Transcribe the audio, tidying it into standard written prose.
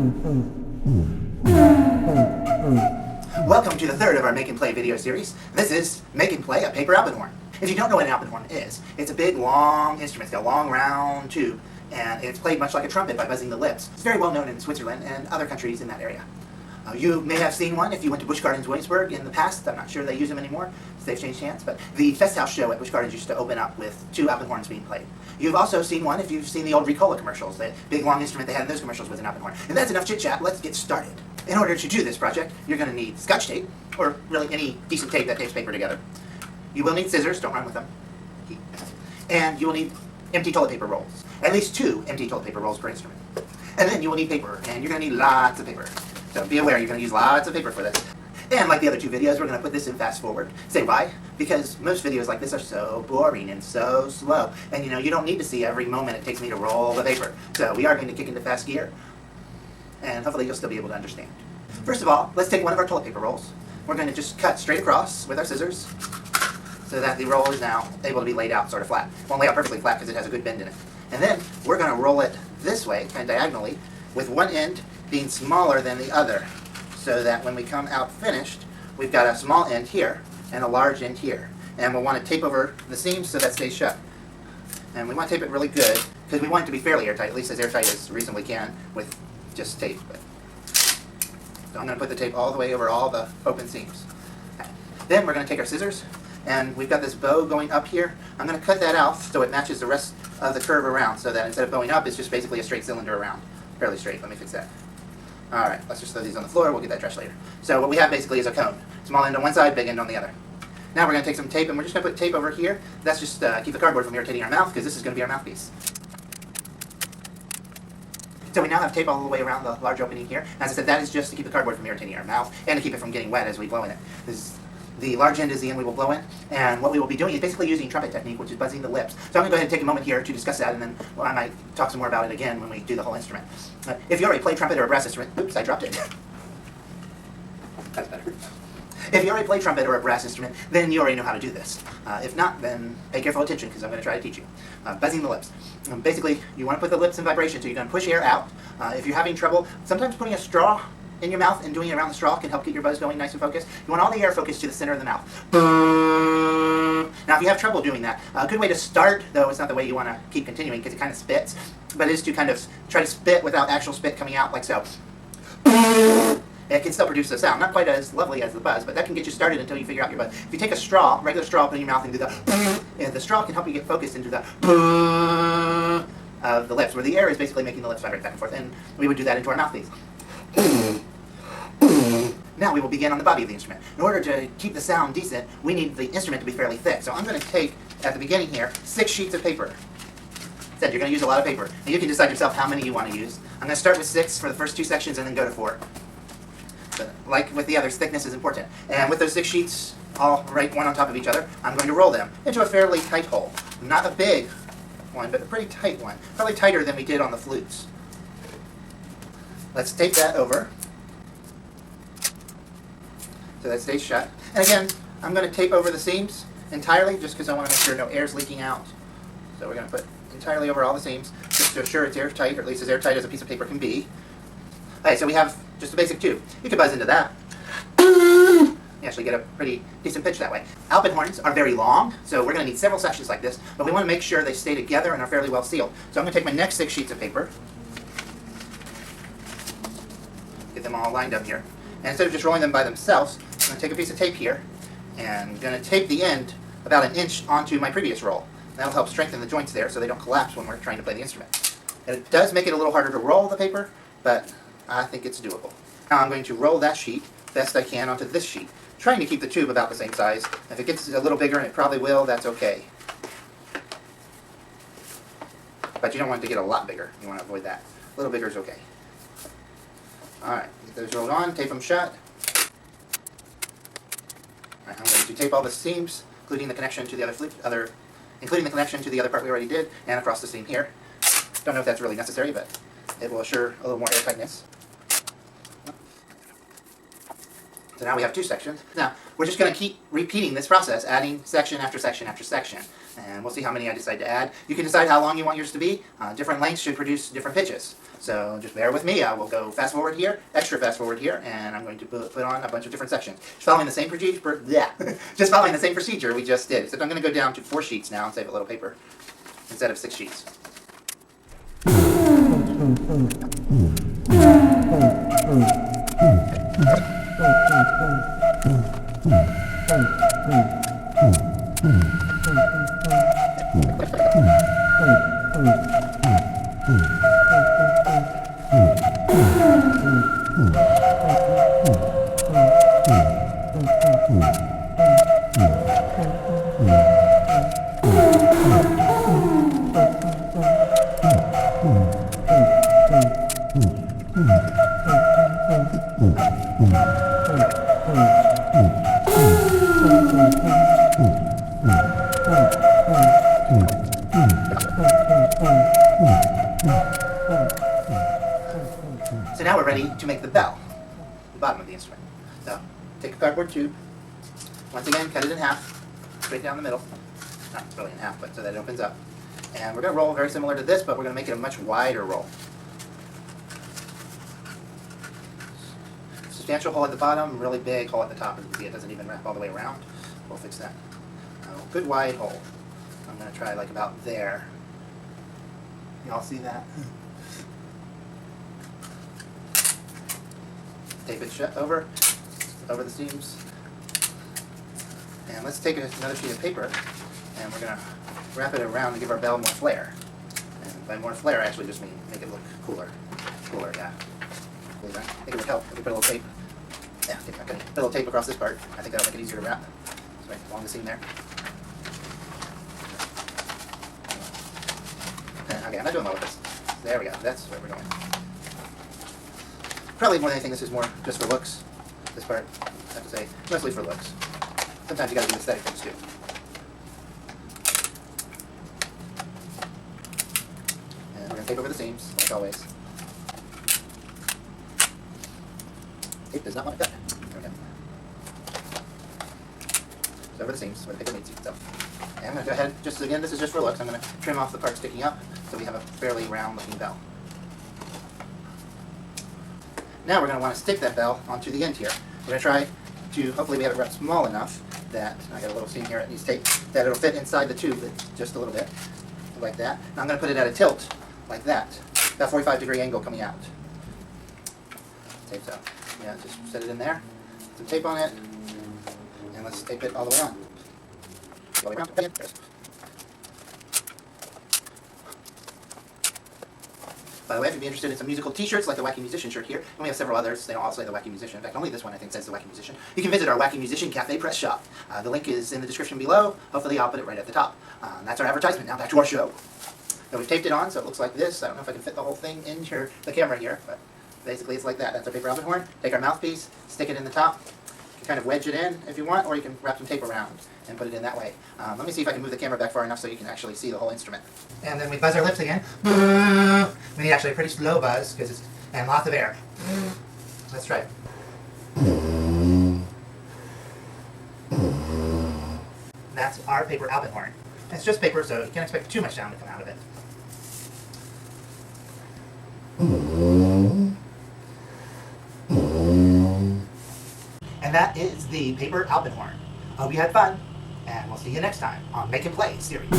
Welcome to the third of our Make and Play video series. This is Make and Play a Paper Alpenhorn. If you don't know what an Alpenhorn is, it's a big, long instrument. It's got a long, round tube, and it's played much like a trumpet by buzzing the lips. It's very well known in Switzerland and other countries in that area. You may have seen one if you went to Busch Gardens Williamsburg in the past. I'm not sure they use them anymore, so they've changed hands, but the Festhaus show at Busch Gardens used to open up with two Alpenhorns being played. You've also seen one if you've seen the old Ricola commercials. The big long instrument they had in those commercials was an Alpenhorn. And that's enough chit-chat. Let's get started. In order to do this project, you're going to need Scotch tape, or really any decent tape that tapes paper together. You will need scissors, don't run with them. And you will need empty toilet paper rolls. At least 2 empty toilet paper rolls per instrument. And then you will need paper, and you're going to need lots of paper. So be aware, you're going to use lots of paper for this. And like the other 2 videos, we're going to put this in fast forward. Say why? Because most videos like this are so boring and so slow. And you don't need to see every moment it takes me to roll the paper. So we are going to kick into fast gear. And hopefully you'll still be able to understand. First of all, let's take one of our toilet paper rolls. We're going to just cut straight across with our scissors so that the roll is now able to be laid out sort of flat. It won't lay out perfectly flat because it has a good bend in it. And then we're going to roll it this way, kind of diagonally, with one end being smaller than the other, so that when we come out finished, we've got a small end here and a large end here. And we'll want to tape over the seams so that stays shut. And we want to tape it really good, because we want it to be fairly airtight, at least as airtight as reasonably can with just tape. So I'm going to put the tape all the way over all the open seams. Then we're going to take our scissors, and we've got this bow going up here. I'm going to cut that out so it matches the rest of the curve around, so that instead of bowing up, it's just basically a straight cylinder around. Fairly straight. Let me fix that. Alright, let's just throw these on the floor. We'll get that dressed later. So what we have basically is a cone. Small end on one side, big end on the other. Now we're going to take some tape, and we're just going to put tape over here. That's just keep the cardboard from irritating our mouth, because this is going to be our mouthpiece. So we now have tape all the way around the large opening here. As I said, that is just to keep the cardboard from irritating our mouth and to keep it from getting wet as we blow in it. The large end is the end we will blow in, and what we will be doing is basically using trumpet technique, which is buzzing the lips. So I'm going to go ahead and take a moment here to discuss that, and then I might talk some more about it again when we do the whole instrument. If you already play trumpet or a brass instrument, oops, I dropped it. That's better. If you already play trumpet or a brass instrument, then you already know how to do this. If not, then pay careful attention, because I'm going to try to teach you. Buzzing the lips. Basically, you want to put the lips in vibration, so you're going to push air out. If you're having trouble, sometimes putting a straw in your mouth and doing it around the straw can help get your buzz going nice and focused. You want all the air focused to the center of the mouth. Now, if you have trouble doing that, a good way to start, though it's not the way you want to keep continuing because it kind of spits, but it is to kind of try to spit without actual spit coming out like so. It can still produce a sound, not quite as lovely as the buzz, but that can get you started until you figure out your buzz. If you take a straw, regular straw, put it in your mouth and do the and the straw can help you get focused into the of the lips, where the air is basically making the lips vibrate back and forth, and we would do that into our mouthpiece. Now we will begin on the body of the instrument. In order to keep the sound decent, we need the instrument to be fairly thick. So I'm going to take, at the beginning here, 6 sheets of paper. Said you're going to use a lot of paper, and you can decide yourself how many you want to use. I'm going to start with 6 for the first 2 sections and then go to 4. But like with the others, thickness is important. And with those 6 sheets, all right one on top of each other, I'm going to roll them into a fairly tight hole. Not a big one, but a pretty tight one. Probably tighter than we did on the flutes. Let's tape that over so that stays shut. And again, I'm going to tape over the seams entirely just because I want to make sure no air is leaking out. So we're going to put entirely over all the seams just to assure it's airtight, or at least as airtight as a piece of paper can be. Okay, so we have just a basic tube. You can buzz into that. You actually get a pretty decent pitch that way. Alpenhorns are very long, so we're going to need several sections like this, but we want to make sure they stay together and are fairly well sealed. So I'm going to take my next 6 sheets of paper, get them all lined up here, and instead of just rolling them by themselves, I'm going to take a piece of tape here, and I'm going to tape the end about 1 inch onto my previous roll. That'll help strengthen the joints there so they don't collapse when we're trying to play the instrument. And it does make it a little harder to roll the paper, but I think it's doable. Now I'm going to roll that sheet best I can onto this sheet, trying to keep the tube about the same size. If it gets a little bigger, and it probably will, that's okay. But you don't want it to get a lot bigger. You want to avoid that. A little bigger is okay. Alright, get those rolled on, tape them shut. Alright, I'm going to tape all the seams, including the connection to the other part we already did, and across the seam here. Don't know if that's really necessary, but it will assure a little more airtightness. So now we have 2 sections. Now, we're just going to keep repeating this process, adding section after section after section. And we'll see how many I decide to add. You can decide how long you want yours to be. Different lengths should produce different pitches. So just bear with me. I will go fast forward here, extra fast forward here, and I'm going to put on a bunch of different sections. Just following the same procedure. Just following the same procedure we just did. Except I'm going to go down to 4 sheets now and save a little paper instead of 6 sheets. So now we're ready to make the bell, the bottom of the instrument. So take a cardboard tube, once again cut it in half, straight down the middle, not really in half, but so that it opens up. And we're going to roll very similar to this, but we're going to make it a much wider roll. Substantial hole at the bottom, really big hole at the top. As you can see, it doesn't even wrap all the way around. We'll fix that. Good wide hole. I'm going to try like about there. Y'all see that? Tape it shut over the seams. And let's take another sheet of paper and we're going to wrap it around to give our bell more flair. And by more flair, I actually just mean make it look cooler. Cooler, yeah. I think it would help if we put a little tape. Yeah, put a little tape across this part. I think that'll make it easier to wrap. So right along the seam there. Okay, I'm not doing well with this. There we go. That's where we're going. Probably more than anything, this is more just for looks. This part, I have to say, mostly for looks. Sometimes you gotta do aesthetic things too. And we're gonna tape over the seams, like always. Tape does not want to cut. There we go. So over the seams, where the paper meets you. So, and I'm gonna go ahead, just again, this is just for looks. I'm gonna trim off the part sticking up so we have a fairly round looking bell. Now we're going to want to stick that bell onto the end here. We're going to try to, hopefully we have it wrapped small enough that, I got a little seam here, it needs tape, that it'll fit inside the tube just a little bit, like that. Now I'm going to put it at a tilt, like that, about 45-degree angle coming out. Tape so. Yeah, just set it in there, some tape on it, and let's tape it all the way on. All the way around. By the way, if you'd be interested in some musical t-shirts like the Wacky Musician shirt here, and we have several others, they don't all say the Wacky Musician. In fact, only this one I think says the Wacky Musician. You can visit our Wacky Musician Cafe Press Shop. The link is in the description below. Hopefully I'll put it right at the top. That's our advertisement. Now back to our show. So we've taped it on, so it looks like this. I don't know if I can fit the whole thing in here, the camera here, but basically it's like that. That's our paper Alpenhorn. Take our mouthpiece, stick it in the top. You can kind of wedge it in if you want, or you can wrap some tape around and put it in that way. Let me see if I can move the camera back far enough so you can actually see the whole instrument. And then we buzz our lips again. We need actually a pretty slow buzz, and lots of air. Let's try it. That's our paper Alpenhorn. It's just paper, so you can't expect too much sound to come out of it. And that is the paper Alpenhorn. Hope you had fun, and we'll see you next time on Make and Play series.